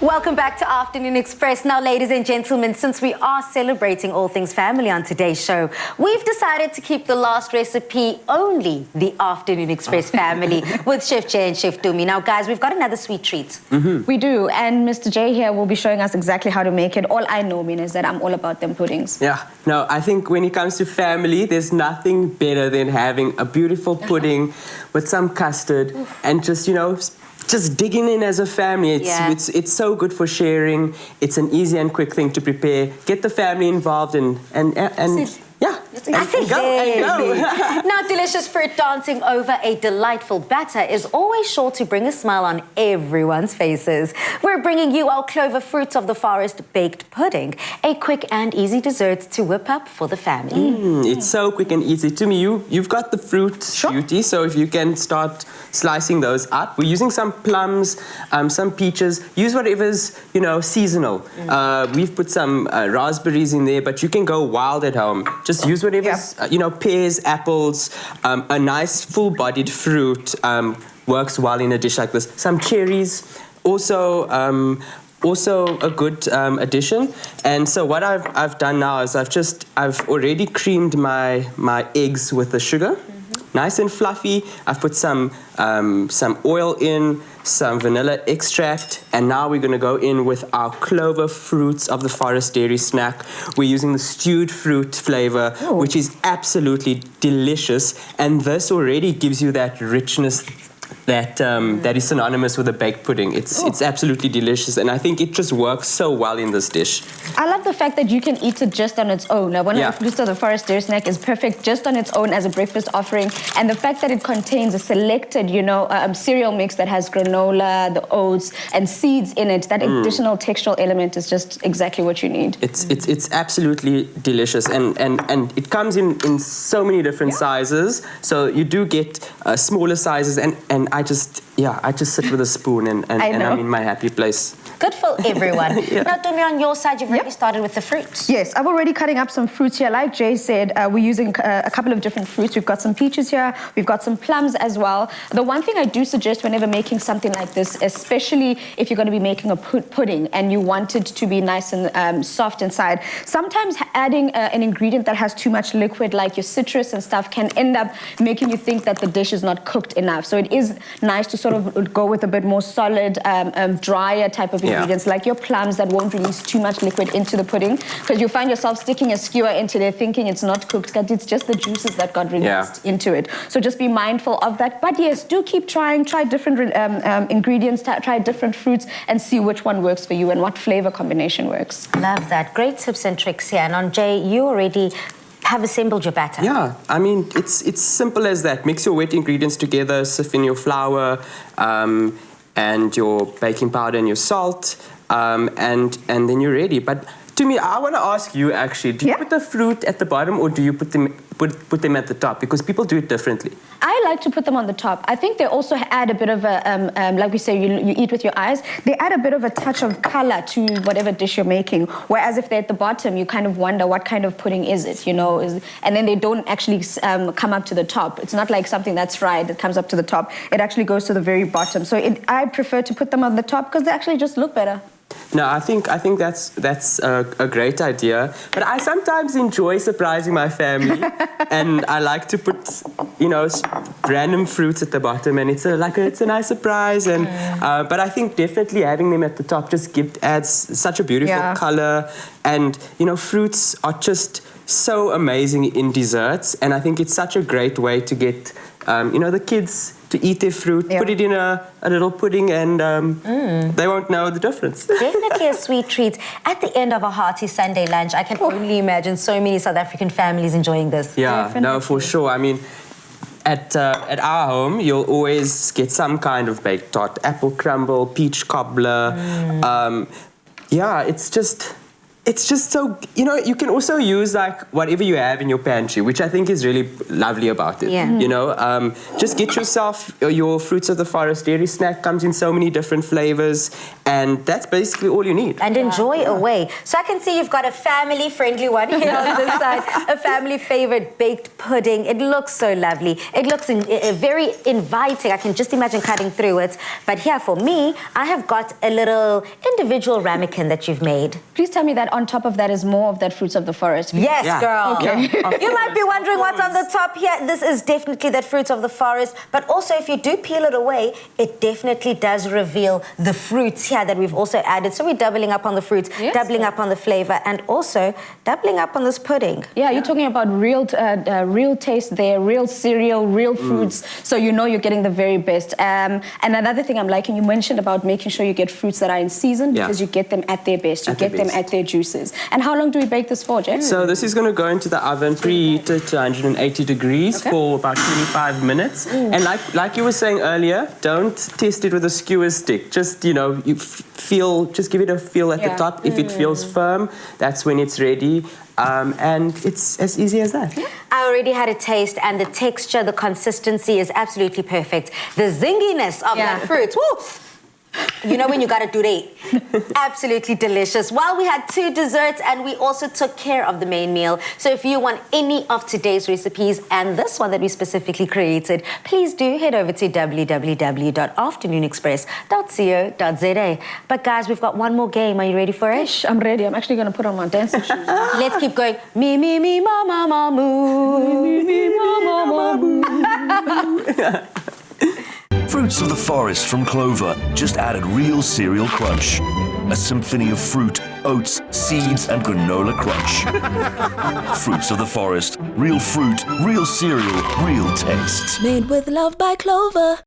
Welcome back to Afternoon Express. Now, ladies and gentlemen, since we are celebrating all things family on today's show, we've decided to keep the last recipe only the Afternoon Express family with Chef Jay and Chef Dumi. Now, guys, we've got another sweet treat. We do, and Mr. Jay here will be showing us exactly how to make it. All I know, Min, is that I'm all about them puddings. Yeah, no, I think when it comes to family, there's nothing better than having a beautiful pudding with some custard and just, just digging in as a family. It's so good for sharing. It's an easy and quick thing to prepare. Get the family involved and yeah. And go. Now, delicious fruit dancing over a delightful batter is always sure to bring a smile on everyone's faces. We're bringing you our Clover Fruits of the Forest baked pudding, a quick and easy dessert to whip up for the family. It's so quick and easy. To me, you've got the fruit, Beauty, so if you can start slicing those up. We're using some plums, some peaches. Use whatever's, seasonal. We've put some raspberries in there, but you can go wild at home. Just use whatever's, pears, apples, a nice full-bodied fruit works well in a dish like this. Some cherries, also a good addition. And so what I've done now is I've already creamed my eggs with the sugar, nice and fluffy. I've put some oil in, some vanilla extract, and now we're going to go in with our Clover Fruits of the Forest dairy snack. We're using the stewed fruit flavor, which is absolutely delicious, and this already gives you that richness that is synonymous with a baked pudding. It's absolutely delicious, and I think it just works so well in this dish. I love the fact that you can eat it just on its own. Now, one of the Fruits of the Forest dairy snack is perfect just on its own as a breakfast offering, and the fact that it contains a selected, cereal mix that has granola, the oats, and seeds in it, that additional textural element is just exactly what you need. It's absolutely delicious, and it comes in so many different sizes. So you do get smaller sizes, and I just sit with a spoon and I'm in my happy place. Good for everyone. Now, Dumi, on your side, you've already started with the fruits. Yes, I'm already cutting up some fruits here. Like Jay said, we're using a couple of different fruits. We've got some peaches here. We've got some plums as well. The one thing I do suggest whenever making something like this, especially if you're going to be making a pudding and you want it to be nice and soft inside, sometimes adding an ingredient that has too much liquid, like your citrus and stuff, can end up making you think that the dish is not cooked enough. So it is nice to sort of go with a bit more solid, drier type of ingredients, like your plums that won't release too much liquid into the pudding, because you find yourself sticking a skewer into there thinking it's not cooked, because it's just the juices that got released into it. So just be mindful of that. But yes, do keep trying, try different ingredients, try different fruits, and see which one works for you and what flavor combination works. Love that. Great tips and tricks here. And on Jay, you already have assembled your batter. Yeah, I mean, it's simple as that. Mix your wet ingredients together, sift in your flour, and your baking powder and your salt, and then you're ready. But to me, I want to ask you actually, do you put the fruit at the bottom or do you put them at the top? Because people do it differently. I like to put them on the top. I think they also add a bit of a, like we say, you eat with your eyes, they add a bit of a touch of color to whatever dish you're making. Whereas if they're at the bottom, you kind of wonder what kind of pudding is it, and then they don't actually come up to the top. It's not like something that's fried that comes up to the top. It actually goes to the very bottom. So I prefer to put them on the top because they actually just look better. No, I think that's a great idea. But I sometimes enjoy surprising my family, and I like to put, random fruits at the bottom, and it's a nice surprise. And but I think definitely having them at the top just adds such a beautiful color. And fruits are just so amazing in desserts, and I think it's such a great way to get the kids to eat their fruit, put it in a little pudding, and they won't know the difference. Definitely a sweet treat. At the end of a hearty Sunday lunch, I can only imagine so many South African families enjoying this. Yeah, no, for sure. I mean, at our home, you'll always get some kind of baked tart, apple crumble, peach cobbler. It's just it's just so, you can also use like whatever you have in your pantry, which I think is really lovely about it. Yeah. Just get yourself your Fruits of the Forest dairy snack. Comes in so many different flavors, and that's basically all you need. And enjoy away. So I can see you've got a family-friendly one here on this side, a family favorite baked pudding. It looks so lovely. It looks very inviting. I can just imagine cutting through it. But here for me, I have got a little individual ramekin that you've made. Please tell me that on top of that is more of that Fruits of the Forest. Yes, Yeah. girl. Okay. You might be wondering what's on the top here. This is definitely that Fruits of the Forest. But also, if you do peel it away, it definitely does reveal the fruits here that we've also added. So we're doubling up on the fruits, Yes. doubling up on the flavor, and also doubling up on this pudding. Yeah, you're talking about real taste there, real cereal, real foods. So you know you're getting the very best. And another thing I'm liking, you mentioned about making sure you get fruits that are in season because you get them at their best. You At their get them best. at their juices. And how long do we bake this for, Jay? So this is going to go into the oven, preheated to 180 degrees Okay. for about 25 minutes. And like you were saying earlier, don't test it with a skewer stick. Just, just give it a feel at the top. If it feels firm, that's when it's ready. And it's as easy as that. I already had a taste, and the texture, the consistency is absolutely perfect. The zinginess of that fruit, woo! You know when you got to do that. Absolutely delicious. Well, we had 2 desserts, and we also took care of the main meal. So if you want any of today's recipes and this one that we specifically created, please do head over to www.afternoonexpress.co.za. But guys, we've got one more game. Are you ready for it? I'm ready. I'm actually going to put on my dancing shoes. Let's keep going. Me, me, me, ma, ma, ma, moo. Me, me, ma, ma, ma, moo. Fruits of the Forest from Clover just added real cereal crunch. A symphony of fruit, oats, seeds, and granola crunch. Fruits of the Forest. Real fruit, real cereal, real tastes. Made with love by Clover.